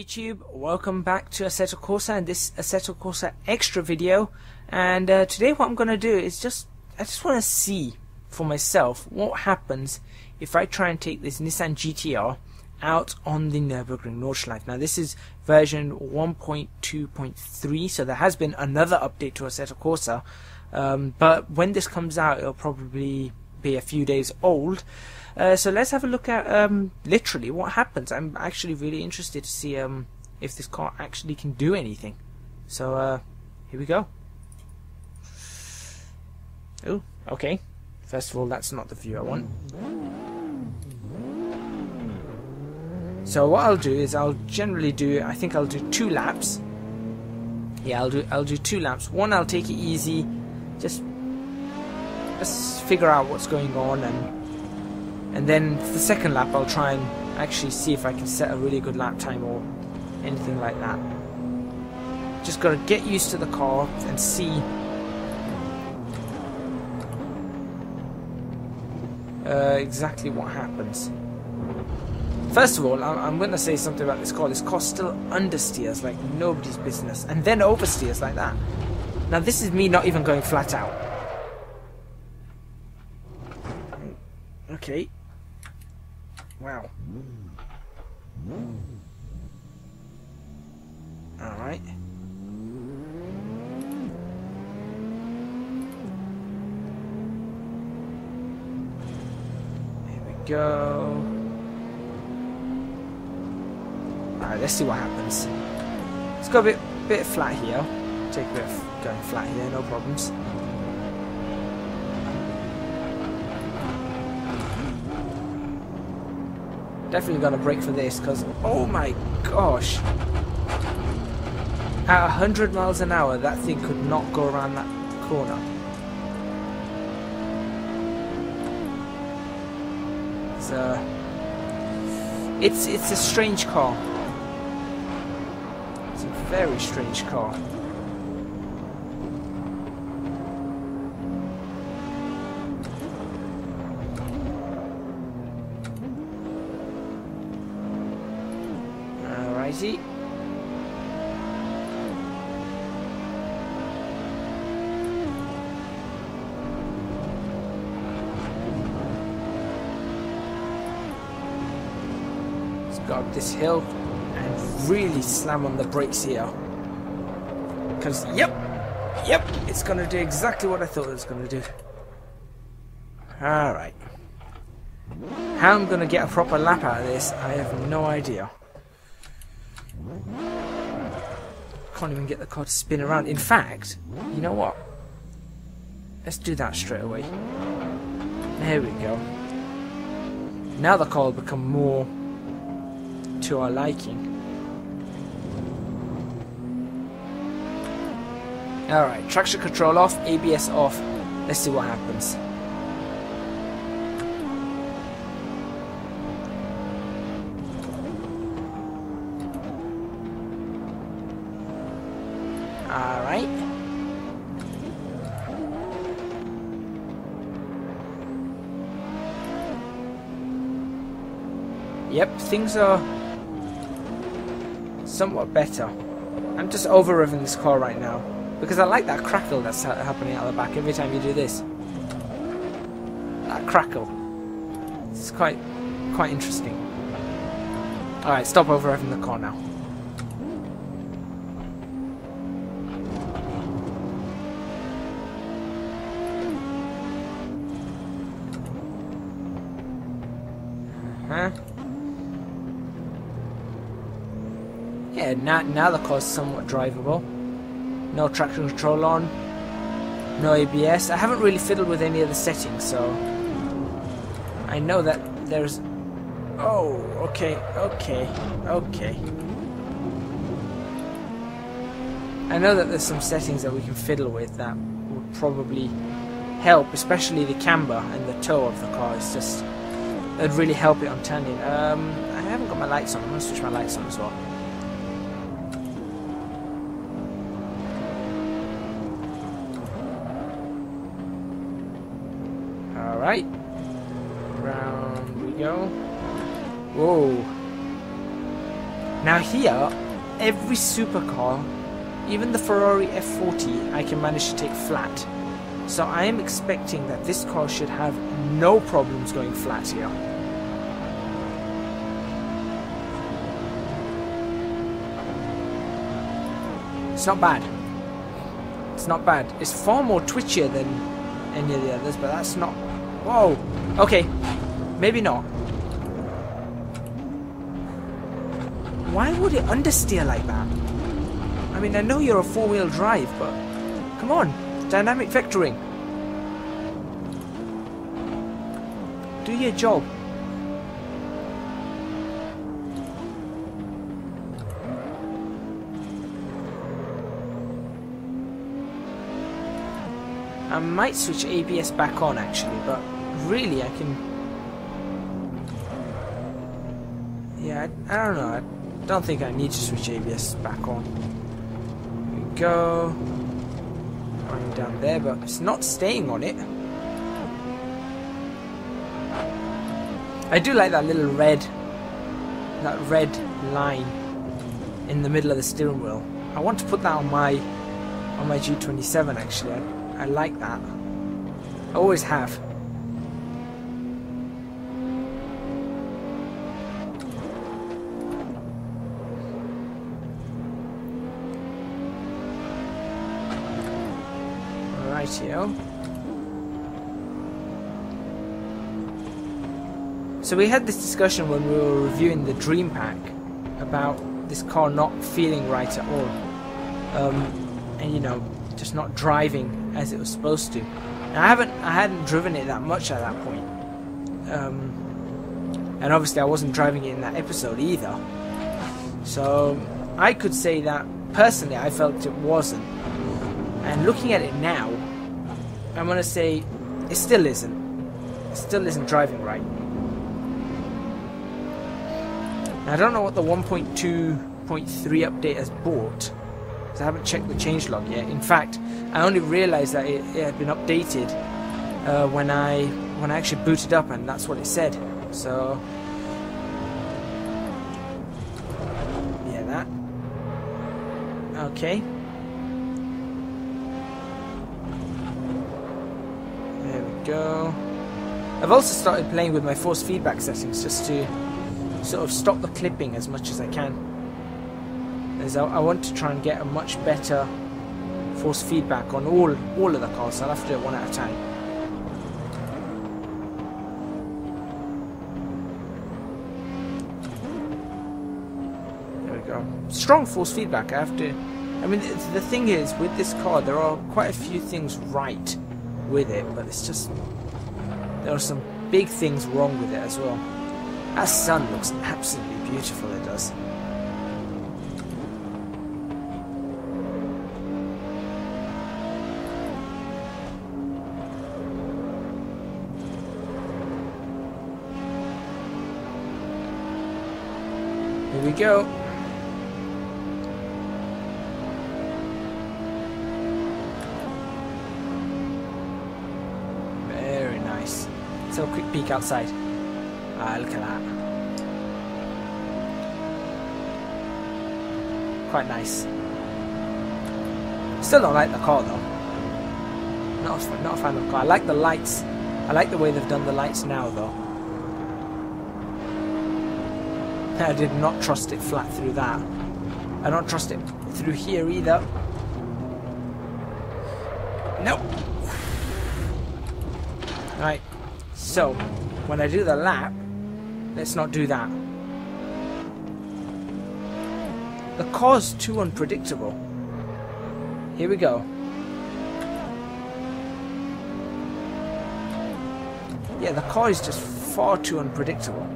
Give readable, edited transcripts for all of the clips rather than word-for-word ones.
YouTube, welcome back to Assetto Corsa and this Assetto Corsa extra video. And today what I'm going to do is I just want to see for myself what happens if I try and take this Nissan GTR out on the Nürburgring Nordschleife. Now this is version 1.2.3, so there has been another update to Assetto Corsa, but when this comes out it'll probably be a few days old. So let's have a look at literally what happens. I'm actually really interested to see if this car actually can do anything. So here we go. Oh, okay. First of all, that's not the view I want. So what I'll do is I think I'll do 2 laps. Yeah, I'll do 2 laps. One, I'll take it easy, just figure out what's going on, and then for the second lap I'll try and actually see if I can set a really good lap time or anything like that. Just gotta get used to the car and see exactly what happens. First of all, I'm gonna say something about this car. This car still understeers like nobody's business, and then oversteers like that. Now this is me not even going flat out. Okay. Wow. Alright. Here we go. Alright, let's see what happens. Let's go a bit flat here. Take a bit of going flat here, no problems. Definitely gonna brake for this, because oh my gosh, at 100 miles an hour that thing could not go around that corner. It's a strange car. It's a very strange car. Alrighty. Let's go up this hill and really slam on the brakes here. Because, yep, it's going to do exactly what I thought it was going to do. Alright. How I'm going to get a proper lap out of this, I have no idea. Can't even get the car to spin around. In fact, you know what? Let's do that straight away. There we go. Now the car will become more to our liking. Alright, traction control off, ABS off. Let's see what happens. Alright. Yep, things are somewhat better. I'm just over-revving this car right now because I like that crackle that's happening out the back every time you do this. That crackle. It's quite interesting. Alright, stop over-revving the car now. Yeah, now the car's somewhat drivable. No traction control on, no ABS. I haven't really fiddled with any of the settings, so I know that there's... Oh, okay. I know that there's some settings that we can fiddle with that would probably help, especially the camber and the toe of the car. It's just... It'd really help it on turning. I haven't got my lights on. I'm going to switch my lights on as well. Alright. Round we go. Whoa. Now here, every supercar, even the Ferrari F40, I can manage to take flat. So I am expecting that this car should have no problems going flat here. It's not bad. It's not bad. It's far more twitchier than any of the others, but that's not... Whoa! Okay, maybe not. Why would it understeer like that? I mean, I know you're a four-wheel drive, but... Come on! Dynamic vectoring. Do your job. I might switch ABS back on actually, but really I can... Yeah, I don't know. I don't think I need to switch ABS back on. Here we go. Running down there, but it's not staying on it. I do like that little red line in the middle of the steering wheel. I want to put that on my G27 actually. I like that. I always have. Rightio. So we had this discussion when we were reviewing the Dream Pack about this car not feeling right at all, and you know, just not driving as it was supposed to. And I hadn't driven it that much at that point, and obviously I wasn't driving it in that episode either. So I could say that personally I felt it wasn't, and looking at it now, I'm gonna say it still isn't. It still isn't driving right. I don't know what the 1.2.3 update has brought, because I haven't checked the changelog yet. In fact, I only realised that it had been updated when I actually booted up, and that's what it said. So yeah, that. Okay. There we go. I've also started playing with my force feedback settings just to sort of stop the clipping as much as I can, as I want to try and get a much better force feedback on all of the cars. So I'll have to do it one at a time. There we go. Strong force feedback. I mean, the thing is, with this car, there are quite a few things right with it, but it's just there are some big things wrong with it as well. That sun looks absolutely beautiful, it does. Here we go. Very nice. Let's have a quick peek outside. Ah, look at that. Quite nice. Still don't like the car though. Not a fan of the car. I like the lights. I like the way they've done the lights now though. I did not trust it flat through that. I don't trust it through here either. Nope. Right. So, when I do the lap, let's not do that. The car's too unpredictable. Here we go. Yeah, the car is just far too unpredictable.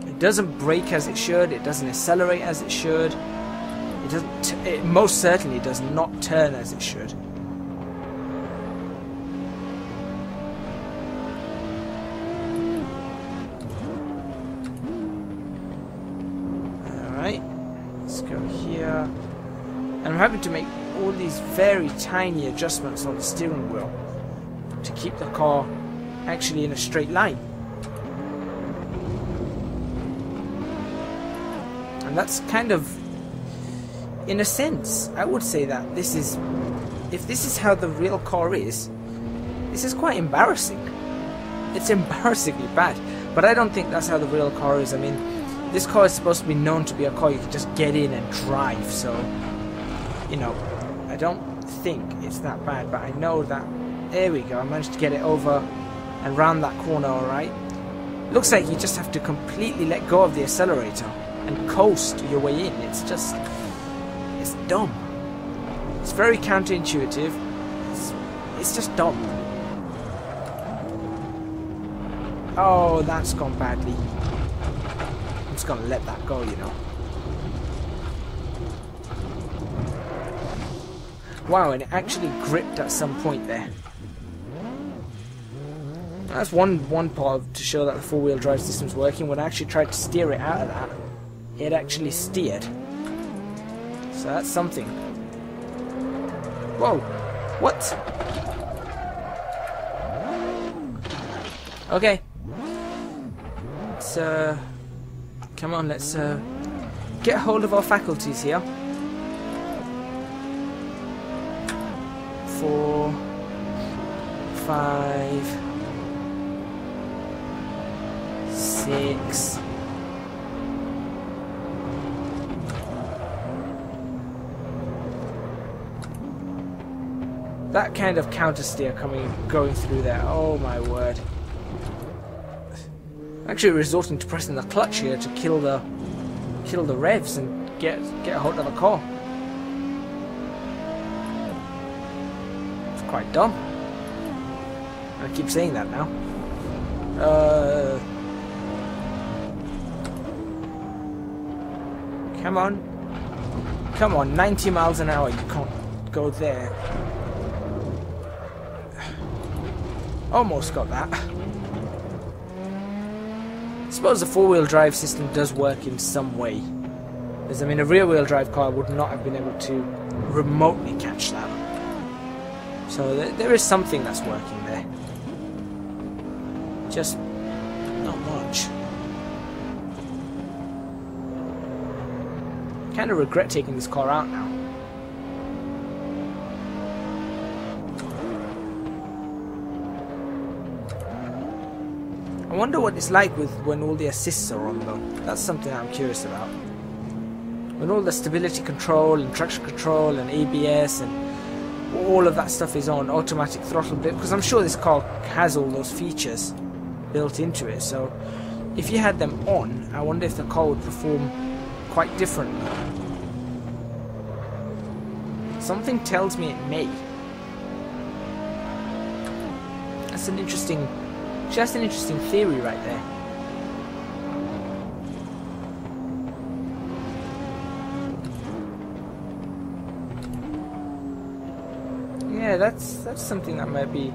It doesn't brake as it should. It doesn't accelerate as it should. It doesn't. It most certainly does not turn as it should. Let's go here. And I'm having to make all these very tiny adjustments on the steering wheel to keep the car actually in a straight line. that's kind of, in a sense, I would say that this is, if this is how the real car is, this is quite embarrassing. It's embarrassingly bad, but I don't think that's how the real car is. I mean, this car is supposed to be known to be a car you can just get in and drive, so, you know, I don't think it's that bad, but I know that, there we go, I managed to get it over and round that corner alright. Looks like you just have to completely let go of the accelerator and coast your way in. It's just, it's dumb. It's very counterintuitive. It's just dumb. Oh, that's gone badly. I'm just gonna let that go, you know. Wow, and it actually gripped at some point there. That's one part to show that the four-wheel drive system's working. When I actually tried to steer it out of that, it actually steered. So that's something. Whoa! What? Okay. Let's come on, let's get hold of our faculties here. 4, 5, 6. That kind of counter steer going through there. Oh my word! Actually, resorting to pressing the clutch here to kill the revs and get a hold of the car. It's quite dumb. I keep saying that now. Come on, 90 miles an hour, you can't go there. Almost got that. I suppose the four-wheel drive system does work in some way. Because, I mean, a rear-wheel drive car would not have been able to remotely catch that. So there is something that's working there. Just not much. Kind of regret taking this car out now. I wonder what it's like when all the assists are on though. That's something I'm curious about. When all the stability control and traction control and ABS and all of that stuff is on, automatic throttle, because I'm sure this car has all those features built into it. So if you had them on, I wonder if the car would perform quite differently. Something tells me it may. That's an interesting theory right there. Yeah, that's something that might be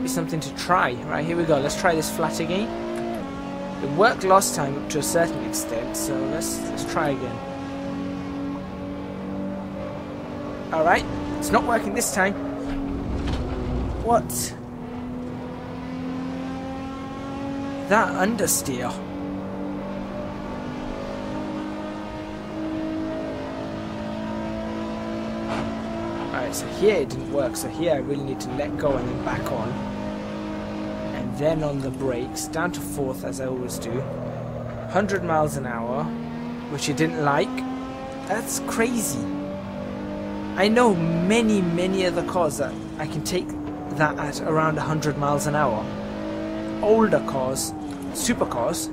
something to try. Right, here we go. Let's try this flat again. It worked last time up to a certain extent, so let's try again. Alright, it's not working this time. What? That understeer. Alright, so here it didn't work, so here I really need to let go and then back on. And then on the brakes, down to 4th as I always do. 100 miles an hour, which you didn't like. That's crazy. I know many other cars that I can take that at around 100 miles an hour. Older cars, supercars,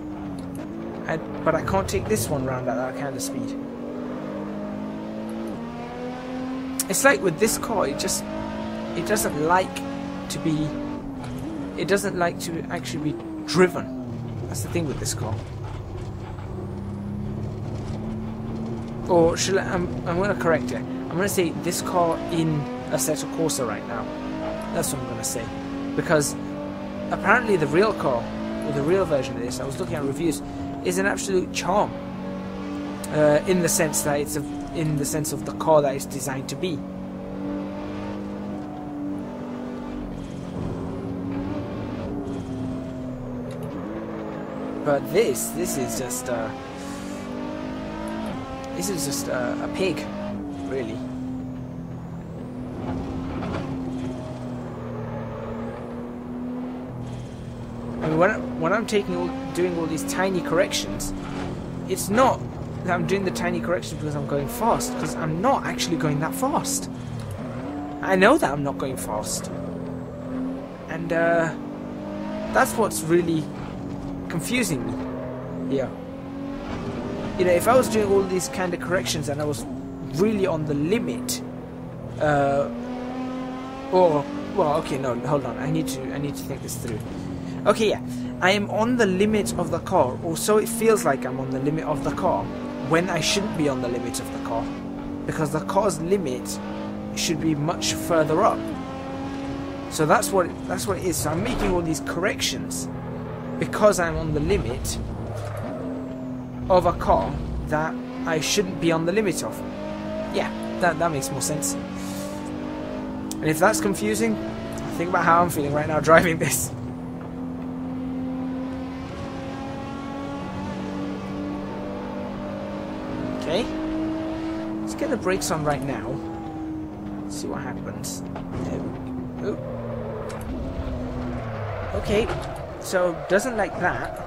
but I can't take this one round at that kind of speed. It's like with this car, it doesn't like to actually be driven. That's the thing with this car. Or should I'm going to correct it. I'm going to say this car in Assetto Corsa right now. That's what I'm going to say. Because apparently the real car, or the real version of this, I was looking at reviews, is an absolute charm. In the sense that it's in the sense of the car that it's designed to be. But this is just This is just a pig, really. I mean, when I'm doing all these tiny corrections, it's not that I'm doing the tiny corrections because I'm going fast, because I'm not actually going that fast. I know that I'm not going fast, and that's what's really confusing me here. You know, if I was doing all these kind of corrections and I was really on the limit, or well, okay, no, hold on, I need to think this through. Okay, yeah, I am on the limit of the car, or so it feels like I'm on the limit of the car, when I shouldn't be on the limit of the car, because the car's limit should be much further up. So that's what it is. So I'm making all these corrections because I'm on the limit of a car that I shouldn't be on the limit of. Yeah, that makes more sense. And if that's confusing, think about how I'm feeling right now driving this. Okay, let's get the brakes on right now. See what happens. There we go. Okay, so doesn't like that.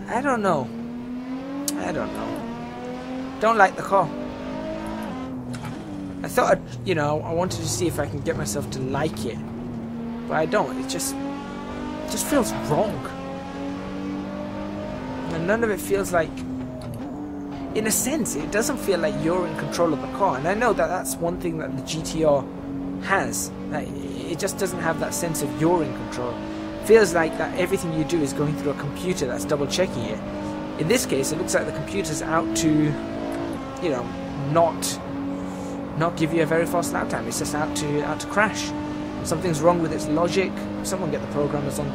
I don't know. Don't like the car. I thought, I wanted to see if I can get myself to like it, but I don't. It just feels wrong, and none of it feels like. In a sense, it doesn't feel like you're in control of the car, and I know that that's one thing that the GTR has. Like, it just doesn't have that sense of you're in control. It feels like that everything you do is going through a computer that's double checking it. In this case, it looks like the computer's out to, not give you a very fast lap time. It's just out to crash. Something's wrong with its logic. Someone get the programmers on.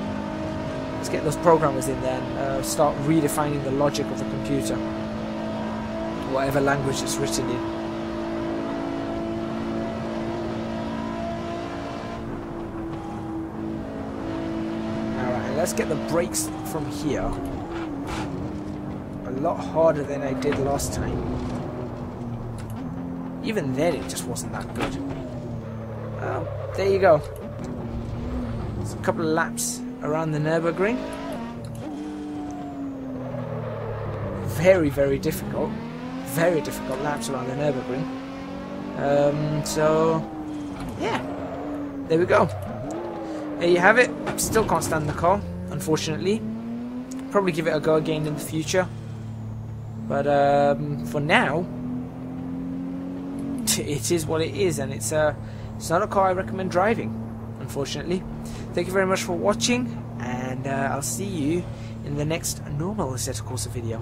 Let's get those programmers in there and start redefining the logic of the computer. Whatever language it's written in. Alright, let's get the brakes from here. A lot harder than I did last time. Even then it just wasn't that good. There you go. It's a couple of laps around the Nürburgring. Very, very difficult. Very difficult laps around the Nürburgring. So, yeah, there we go. There you have it. Still can't stand the car, unfortunately. Probably give it a go again in the future. But for now, it is what it is, and it's not a car I recommend driving, unfortunately. Thank you very much for watching, and I'll see you in the next normal Assetto Corsa video.